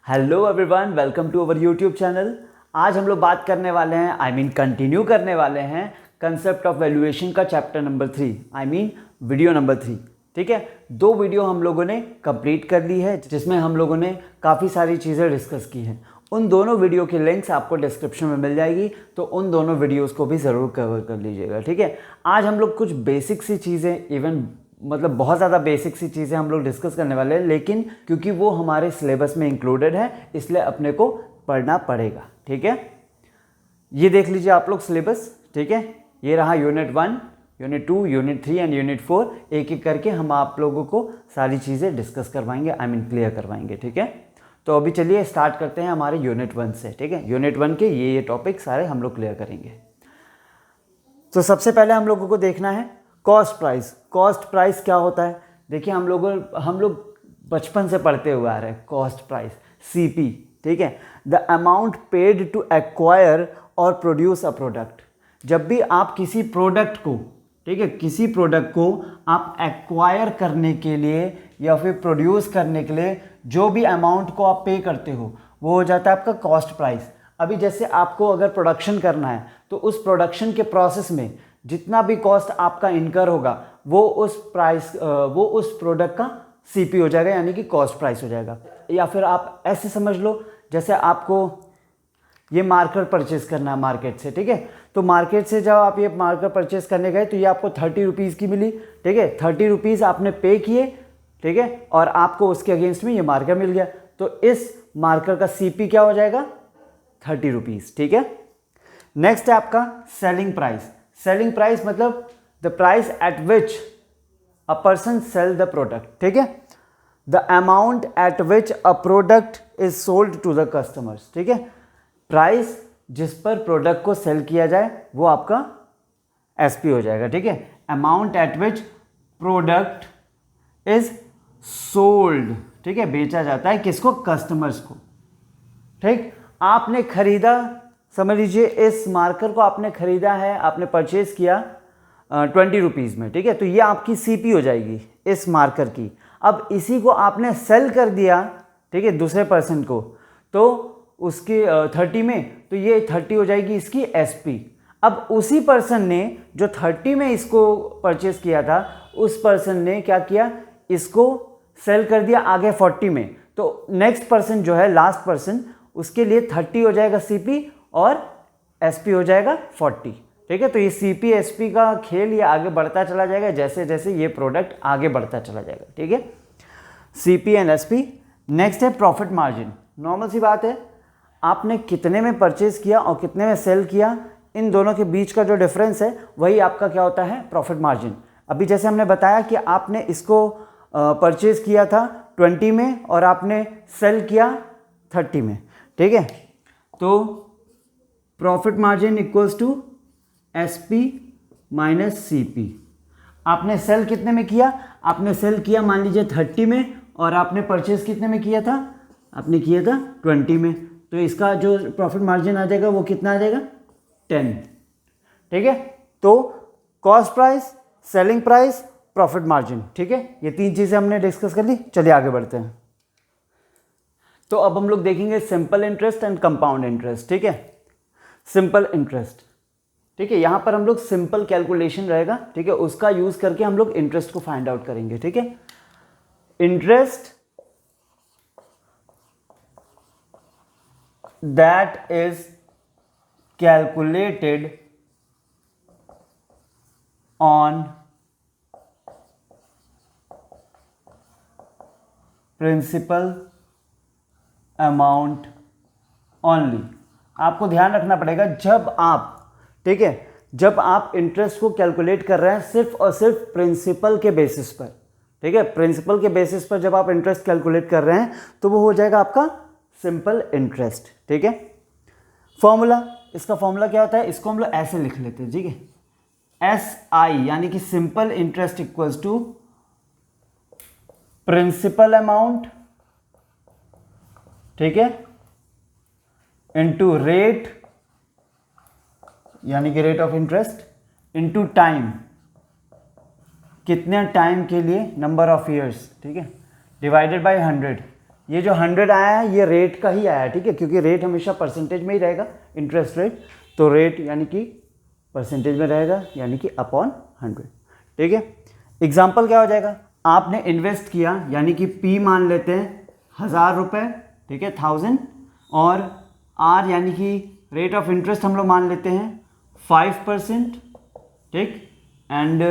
Hello everyone, welcome to our YouTube channel. आज हम लोग बात करने वाले हैं कंटिन्यू करने वाले हैं कंसेप्ट ऑफ वैल्यूएशन का चैप्टर नंबर 3 वीडियो नंबर 3। ठीक है, 2 वीडियो हम लोगों ने कंप्लीट कर ली है जिसमें हम लोगों ने काफ़ी सारी चीज़ें डिस्कस की हैं। उन दोनों वीडियो की लिंक्स आपको डिस्क्रिप्शन में मिल जाएगी, तो उन दोनों वीडियोस को भी ज़रूर कवर कर लीजिएगा। ठीक है, आज हम लोग कुछ बेसिक सी चीज़ें बहुत ज़्यादा बेसिक सी चीज़ें हम लोग डिस्कस करने वाले हैं, लेकिन क्योंकि वो हमारे सिलेबस में इंक्लूडेड है इसलिए अपने को पढ़ना पड़ेगा। ठीक है, ये देख लीजिए आप लोग सिलेबस। ठीक है, ये रहा unit 1, unit 2, unit 3 and unit 4। एक एक करके हम आप लोगों को सारी चीज़ें डिस्कस करवाएंगे, क्लियर करवाएंगे। ठीक है, तो अभी चलिए स्टार्ट करते हैं हमारे यूनिट 1 से। ठीक है, यूनिट 1 के ये टॉपिक सारे हम लोग क्लियर करेंगे। तो सबसे पहले हम लोगों को देखना है कॉस्ट प्राइस। कॉस्ट प्राइस क्या होता है? देखिए, हम लोग बचपन से पढ़ते हुए आ रहे हैं कॉस्ट प्राइस, सीपी। ठीक है, the amount paid to acquire और प्रोड्यूस अ प्रोडक्ट। जब भी आप किसी प्रोडक्ट को, ठीक है, किसी प्रोडक्ट को आप एक्वायर करने के लिए या फिर प्रोड्यूस करने के लिए जो भी अमाउंट को आप पे करते हो वो हो जाता है आपका कॉस्ट प्राइस। अभी जैसे आपको अगर प्रोडक्शन करना है तो उस प्रोडक्शन के प्रोसेस में जितना भी कॉस्ट आपका इनकर होगा वो उस प्रोडक्ट का सीपी हो जाएगा, यानी कि कॉस्ट प्राइस हो जाएगा। या फिर आप ऐसे समझ लो, जैसे आपको ये मार्कर परचेज करना है मार्केट से। ठीक है, तो मार्केट से जब आप ये मार्कर परचेज करने गए तो ये आपको 30 रुपीज़ की मिली। ठीक है, 30 रुपीज़ आपने पे किए। ठीक है, और आपको उसके अगेंस्ट में ये मार्कर मिल गया, तो इस मार्कर का सीपी क्या हो जाएगा? 30 रुपीज़। ठीक है, नेक्स्ट है आपका सेलिंग प्राइस। सेलिंग प्राइस मतलब the price at which a person sell the product. ठीक है, the amount at which a product is sold to the customers. ठीक है, प्राइस जिस पर प्रोडक्ट को सेल किया जाए वो आपका एसपी हो जाएगा। ठीक है, amount at which product is sold. ठीक है, बेचा जाता है किसको? कस्टमर्स को। ठीक, आपने खरीदा, समझ लीजिए इस मार्कर को आपने खरीदा है, आपने परचेज किया 20 रुपीज़ में। ठीक है, तो ये आपकी सीपी हो जाएगी इस मार्कर की। अब इसी को आपने सेल कर दिया, ठीक है, दूसरे पर्सन को, तो उसके 30 में, तो ये 30 हो जाएगी इसकी एसपी। अब उसी पर्सन ने जो 30 में इसको परचेज किया था, उस पर्सन ने क्या किया? इसको सेल कर दिया आगे 40 में, तो नेक्स्ट पर्सन जो है, लास्ट पर्सन, उसके लिए 30 हो जाएगा सीपी और एसपी हो जाएगा 40। ठीक है, तो ये सीपी एसपी का खेल ये आगे बढ़ता चला जाएगा जैसे जैसे ये प्रोडक्ट आगे बढ़ता चला जाएगा। ठीक है, सीपी एंड एसपी। नेक्स्ट है प्रॉफिट मार्जिन। नॉर्मल सी बात है, आपने कितने में परचेज किया और कितने में सेल किया, इन दोनों के बीच का जो डिफरेंस है वही आपका क्या होता है? Profit margin. अभी जैसे हमने बताया कि आपने इसको परचेज किया था 20 में और आपने सेल किया 30 में। ठीक है, तो profit margin equals to SP minus CP. आपने सेल कितने में किया? आपने सेल किया मान लीजिए 30 में और आपने परचेज कितने में किया था? आपने किया था 20 में, तो इसका जो प्रॉफिट मार्जिन आ जाएगा वो कितना आ जाएगा? 10। ठीक है, तो cost price, selling price, profit margin. ठीक है, ये 3 चीज़ें हमने डिस्कस कर ली। चलिए आगे बढ़ते हैं। तो अब हम लोग देखेंगे simple interest and compound interest. ठीक है, सिंपल इंटरेस्ट। ठीक है, यहां पर हम लोग सिंपल कैलकुलेशन रहेगा। ठीक है, उसका यूज करके हम लोग इंटरेस्ट को फाइंड आउट करेंगे। ठीक है, interest that is calculated on principal amount only. आपको ध्यान रखना पड़ेगा जब आप, ठीक है, जब आप इंटरेस्ट को कैलकुलेट कर रहे हैं सिर्फ और सिर्फ प्रिंसिपल के बेसिस पर। ठीक है, प्रिंसिपल के बेसिस पर जब आप इंटरेस्ट कैलकुलेट कर रहे हैं तो वो हो जाएगा आपका सिंपल इंटरेस्ट। ठीक है, फॉर्मूला, इसका फॉर्मूला क्या होता है? इसको हम लोग ऐसे लिख लेते हैं। ठीक है, SI यानी कि simple interest equals to principal amount, ठीक है, इनटू रेट यानी कि rate of interest, into time, कितने टाइम के लिए, नंबर ऑफ ईयर्स। ठीक है, डिवाइडेड बाय 100 ये जो 100 आया है ये रेट का ही आया है, ठीक है, क्योंकि रेट हमेशा परसेंटेज में ही रहेगा, इंटरेस्ट रेट, तो रेट यानी कि परसेंटेज में रहेगा, यानी कि अपॉन 100, ठीक है। एग्जाम्पल क्या हो जाएगा, आपने इन्वेस्ट किया यानी कि P मान लेते हैं 1000 रुपये, ठीक है, 1000, और R यानी कि रेट ऑफ इंटरेस्ट हम लोग मान लेते हैं 5%, ठीक, एंड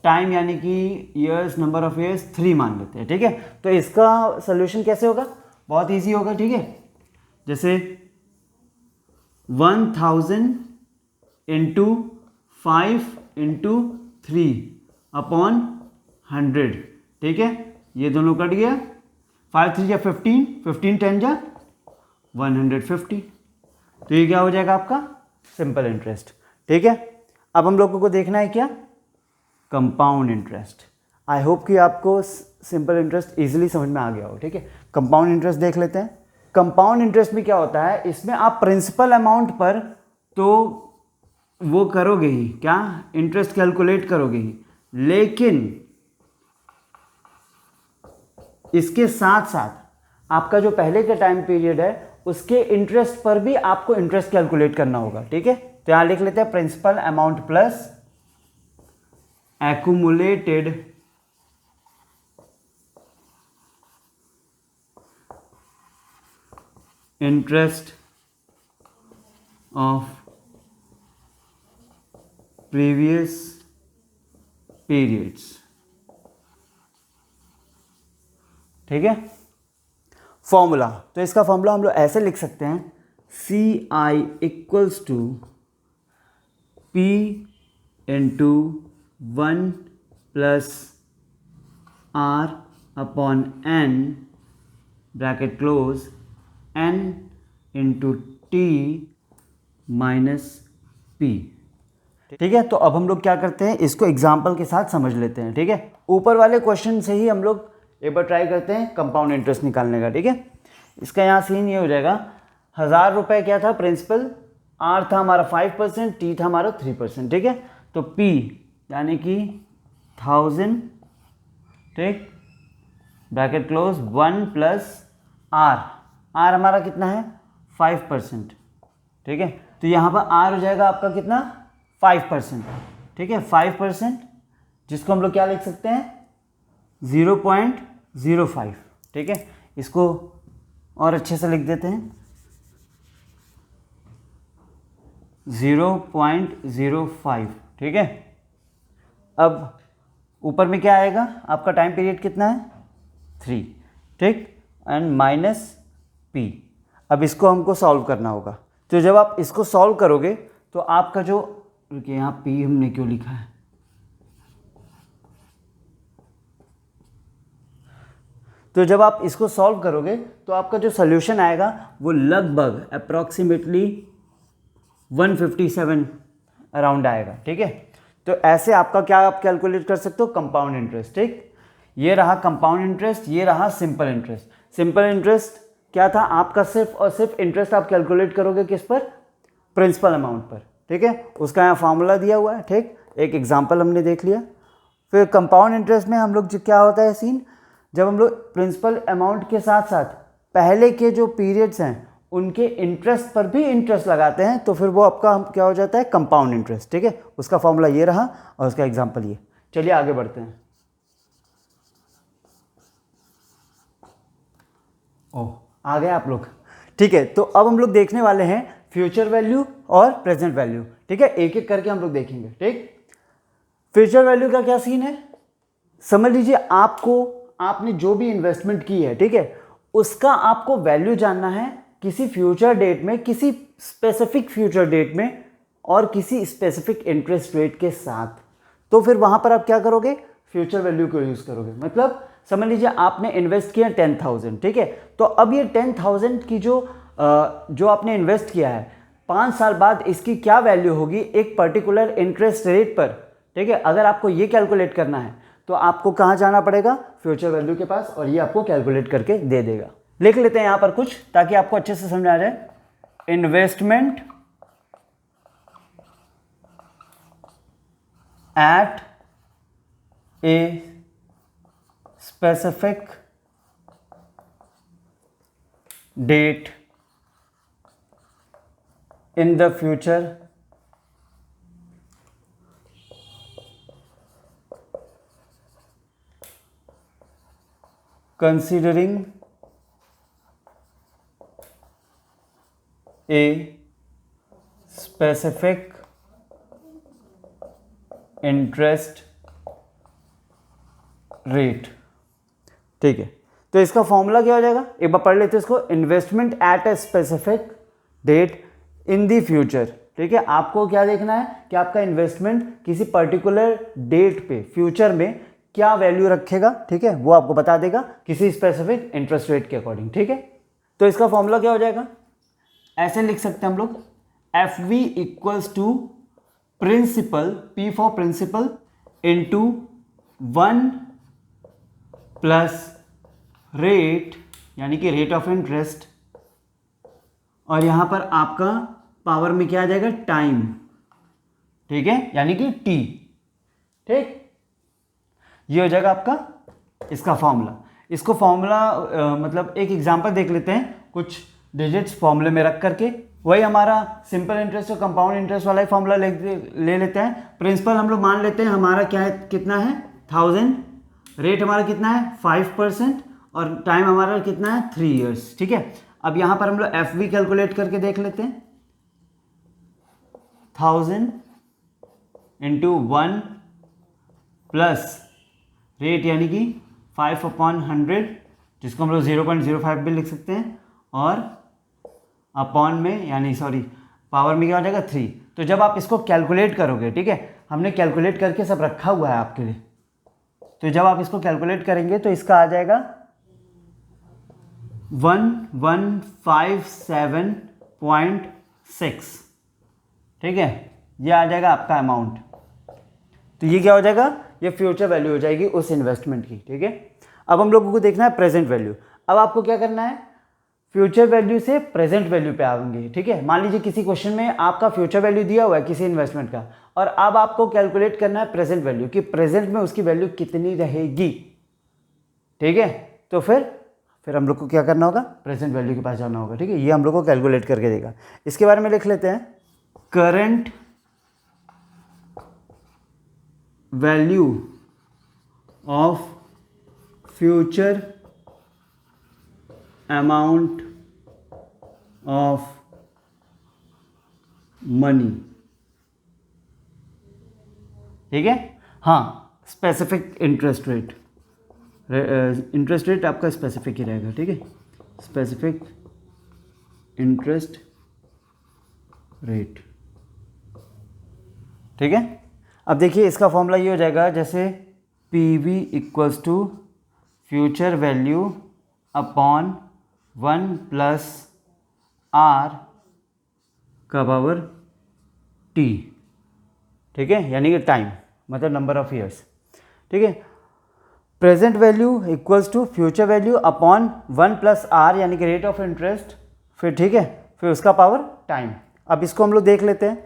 टाइम यानी कि ईयर्स, नंबर ऑफ ईयर्स 3 मान लेते हैं, ठीक है। तो इसका सोल्यूशन कैसे होगा, बहुत इजी होगा, ठीक है। जैसे 1000 इंटू 5 इंटू 3 अपॉन 100, ठीक है, ये दोनों कट गया, 5 3 जा 15, 15 10 जा 150, तो ये क्या हो जाएगा आपका सिंपल इंटरेस्ट, ठीक है। अब हम लोगों को देखना है क्या, कंपाउंड इंटरेस्ट। आई होप कि आपको सिंपल इंटरेस्ट इजीली समझ में आ गया हो, ठीक है। कंपाउंड इंटरेस्ट देख लेते हैं। कंपाउंड इंटरेस्ट में क्या होता है, इसमें आप प्रिंसिपल अमाउंट पर तो वो करोगे ही, क्या इंटरेस्ट कैलकुलेट करोगे ही, लेकिन इसके साथ साथ आपका जो पहले का टाइम पीरियड है उसके इंटरेस्ट पर भी आपको इंटरेस्ट कैलकुलेट करना होगा, ठीक है। तो यहां लिख लेते हैं principal amount plus accumulated interest of previous periods, ठीक है। फॉर्मूला, तो इसका फॉर्मूला हम लोग ऐसे लिख सकते हैं, CI equals to P into 1 plus R upon N bracket close N into T minus P, ठीक है। तो अब हम लोग क्या करते हैं, इसको एग्जाम्पल के साथ समझ लेते हैं, ठीक है। ऊपर वाले क्वेश्चन से ही हम लोग एक बार ट्राई करते हैं कंपाउंड इंटरेस्ट निकालने का, ठीक है। इसका यहाँ सीन ये हो जाएगा, 1000 रुपये क्या था प्रिंसिपल, R था हमारा 5%, T था हमारा 3%, ठीक है। तो P यानी कि 1000, ठीक, bracket close 1 plus R, R हमारा कितना है 5%, ठीक है। तो यहाँ पर R हो जाएगा आपका कितना 5%, ठीक है, 5%, जिसको हम लोग क्या लिख सकते हैं 0.05, ठीक है। इसको और अच्छे से लिख देते हैं 0.05, ठीक है। अब ऊपर में क्या आएगा, आपका टाइम पीरियड कितना है 3, ठीक, एंड माइनस P। अब इसको हमको सॉल्व करना होगा, तो जब आप इसको सॉल्व करोगे तो आपका जो, रुकिए यहाँ P हमने क्यों लिखा है, तो जब आप इसको सॉल्व करोगे तो आपका जो सोल्यूशन आएगा वो लगभग अप्रॉक्सीमेटली 157 अराउंड आएगा, ठीक है। तो ऐसे आपका क्या आप कैलकुलेट कर सकते हो कंपाउंड इंटरेस्ट, ठीक। ये रहा कंपाउंड इंटरेस्ट, ये रहा सिंपल इंटरेस्ट। सिंपल इंटरेस्ट क्या था आपका, सिर्फ और सिर्फ इंटरेस्ट आप कैलकुलेट करोगे किस पर, प्रिंसिपल अमाउंट पर, ठीक है। उसका यहाँ फार्मूला दिया हुआ है, ठीक, एक एग्जाम्पल हमने देख लिया। फिर कंपाउंड इंटरेस्ट में हम लोग क्या होता है सीन, जब हम लोग प्रिंसिपल अमाउंट के साथ साथ पहले के जो पीरियड्स हैं उनके इंटरेस्ट पर भी इंटरेस्ट लगाते हैं, तो फिर वो आपका क्या हो जाता है कंपाउंड इंटरेस्ट, ठीक है। उसका फॉर्मूला ये रहा और उसका एग्जांपल ये। चलिए आगे बढ़ते हैं। ओह, आ गए आप लोग, ठीक है। तो अब हम लोग देखने वाले हैं फ्यूचर वैल्यू और प्रेजेंट वैल्यू, ठीक है, एक एक करके हम लोग देखेंगे, ठीक। फ्यूचर वैल्यू का क्या सीन है, समझ लीजिए आपने जो भी इन्वेस्टमेंट की है, ठीक है, उसका आपको वैल्यू जानना है किसी फ्यूचर डेट में, किसी स्पेसिफिक फ्यूचर डेट में और किसी स्पेसिफिक इंटरेस्ट रेट के साथ। तो फिर वहां पर आप क्या करोगे, फ्यूचर वैल्यू को यूज करोगे। मतलब समझ लीजिए आपने इन्वेस्ट किया 10,000, ठीक है। तो अब ये 10,000 की जो आपने इन्वेस्ट किया है 5 साल बाद इसकी क्या वैल्यू होगी एक पर्टिकुलर इंटरेस्ट रेट पर, ठीक है। अगर आपको ये कैलकुलेट करना है तो आपको कहाँ जाना पड़ेगा, फ्यूचर वैल्यू के पास, और ये आपको कैलकुलेट करके दे देगा। लिख लेते हैं यहाँ पर कुछ ताकि आपको अच्छे से समझ आ जाए। Investment at a specific date in the future considering a specific interest rate. ठीक है, तो इसका फॉर्मूला क्या हो जाएगा, एक बार पढ़ लेते हैं इसको। Investment at a specific date in the future. ठीक है, आपको क्या देखना है कि आपका इन्वेस्टमेंट किसी पर्टिकुलर डेट पे फ्यूचर में क्या वैल्यू रखेगा। ठीक है, वो आपको बता देगा किसी स्पेसिफिक इंटरेस्ट रेट के अकॉर्डिंग। ठीक है, तो इसका फॉर्मूला क्या हो जाएगा, ऐसे लिख सकते हैं हम लोग, F V equals to principal, P for principal, into 1 plus rate यानी कि रेट ऑफ इंटरेस्ट, और यहां पर आपका पावर में क्या आ जाएगा, टाइम। ठीक है, यानी कि टी। ठीक, ये हो जाएगा आपका इसका फॉर्मूला। इसको फॉर्मूला मतलब एक एग्जांपल देख लेते हैं, कुछ डिजिट्स फॉर्मूले में रख करके। वही हमारा सिंपल इंटरेस्ट और कंपाउंड इंटरेस्ट वाला ही फॉर्मूला ले लेते हैं। प्रिंसिपल हम लोग मान लेते हैं हमारा क्या है, कितना है 1000, रेट हमारा कितना है 5%, और टाइम हमारा कितना है 3 ईयर्स। ठीक है, अब यहाँ पर हम लोग एफ वी कैलकुलेट करके देख लेते हैं। 1000 इंटू 1 प्लस रेट यानी कि 5/100, जिसको हम लोग 0.05 भी लिख सकते हैं, और अपॉन में यानी सॉरी पावर में क्या हो जाएगा 3। तो जब आप इसको कैलकुलेट करोगे, ठीक है, हमने कैलकुलेट करके सब रखा हुआ है आपके लिए, तो जब आप इसको कैलकुलेट करेंगे तो इसका आ जाएगा 1157.6। ठीक है, ये आ जाएगा आपका अमाउंट। तो ये क्या हो जाएगा, ये फ्यूचर वैल्यू हो जाएगी उस इन्वेस्टमेंट की। ठीक है, अब हम लोगों को देखना है प्रेजेंट वैल्यू। अब आपको क्या करना है, फ्यूचर वैल्यू से प्रेजेंट वैल्यू पे आएंगे। ठीक है, मान लीजिए किसी क्वेश्चन में आपका फ्यूचर वैल्यू दिया हुआ है किसी इन्वेस्टमेंट का, और अब आपको कैलकुलेट करना है प्रेजेंट वैल्यू कि प्रेजेंट में उसकी वैल्यू कितनी रहेगी। ठीक है, तो फिर हम लोग को क्या करना होगा, प्रेजेंट वैल्यू के पास जाना होगा। ठीक है, ये हम लोग को कैलकुलेट करके देगा। इसके बारे में लिख लेते हैं, current value of future amount of money. ठीक है, हाँ, specific interest rate, interest rate आपका स्पेसिफिक ही रहेगा। ठीक है, स्पेसिफिक इंटरेस्ट रेट। ठीक है, अब देखिए इसका फॉर्मूला ये हो जाएगा, जैसे P V equals to future value upon 1 plus R का पावर टी। ठीक है, यानी कि टाइम मतलब नंबर ऑफ ईयर्स। ठीक है, present value equals to future value upon 1 plus R यानी कि रेट ऑफ इंटरेस्ट, फिर ठीक है, फिर उसका पावर टाइम। अब इसको हम लोग देख लेते हैं,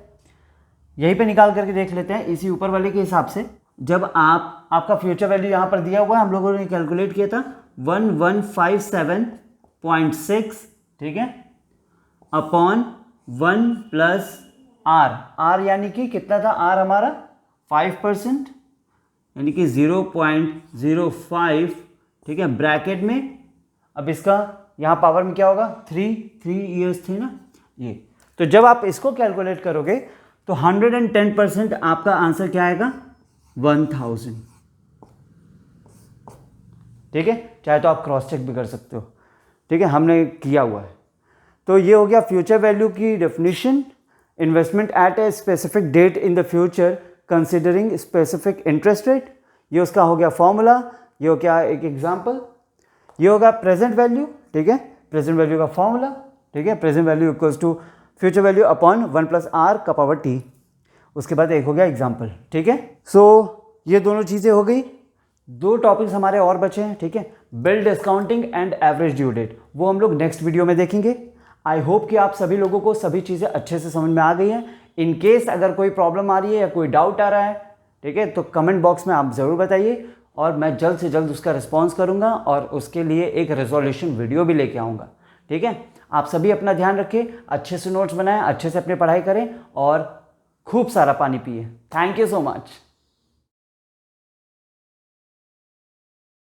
यहीं पे निकाल करके देख लेते हैं इसी ऊपर वाले के हिसाब से। जब आपका फ्यूचर वैल्यू यहाँ पर दिया हुआ है, हम लोगों ने कैलकुलेट किया था 1157.6। ठीक है, अपॉन 1 प्लस आर यानी कि कितना था, आर हमारा 5% यानी कि 0.05। ठीक है, ब्रैकेट में। अब इसका यहाँ पावर में क्या होगा, 3 ईयर्स थे ना ये। तो जब आप इसको कैलकुलेट करोगे तो 110% आपका आंसर क्या आएगा, 1000। ठीक है, चाहे तो आप क्रॉस चेक भी कर सकते हो। ठीक है, हमने किया हुआ है। तो ये हो गया फ्यूचर वैल्यू की definition, investment at a specific date in the future considering specific interest rate. ये उसका हो गया फॉर्मूला, ये हो गया एक एग्जांपल। ये होगा प्रेजेंट वैल्यू। ठीक है, प्रेजेंट वैल्यू का फॉर्मूला। ठीक है, present value equals to future value upon 1 plus R का पावर टी। उसके बाद एक हो गया एग्जाम्पल। ठीक है, सो ये दोनों चीज़ें हो गई। 2 टॉपिक्स हमारे और बचे हैं। ठीक है, bill discounting and average due date, वो हम लोग नेक्स्ट वीडियो में देखेंगे। आई होप कि आप सभी लोगों को सभी चीज़ें अच्छे से समझ में आ गई हैं। इन केस अगर कोई प्रॉब्लम आ रही है या कोई डाउट आ रहा है, ठीक है, तो कमेंट बॉक्स में आप ज़रूर बताइए और मैं जल्द से जल्द उसका रिस्पॉन्स करूँगा और उसके लिए एक रेजोल्यूशन वीडियो भी लेके आऊँगा। ठीक है, आप सभी अपना ध्यान रखें, अच्छे से नोट्स बनाएं, अच्छे से अपनी पढ़ाई करें और खूब सारा पानी पिए। Thank you so much.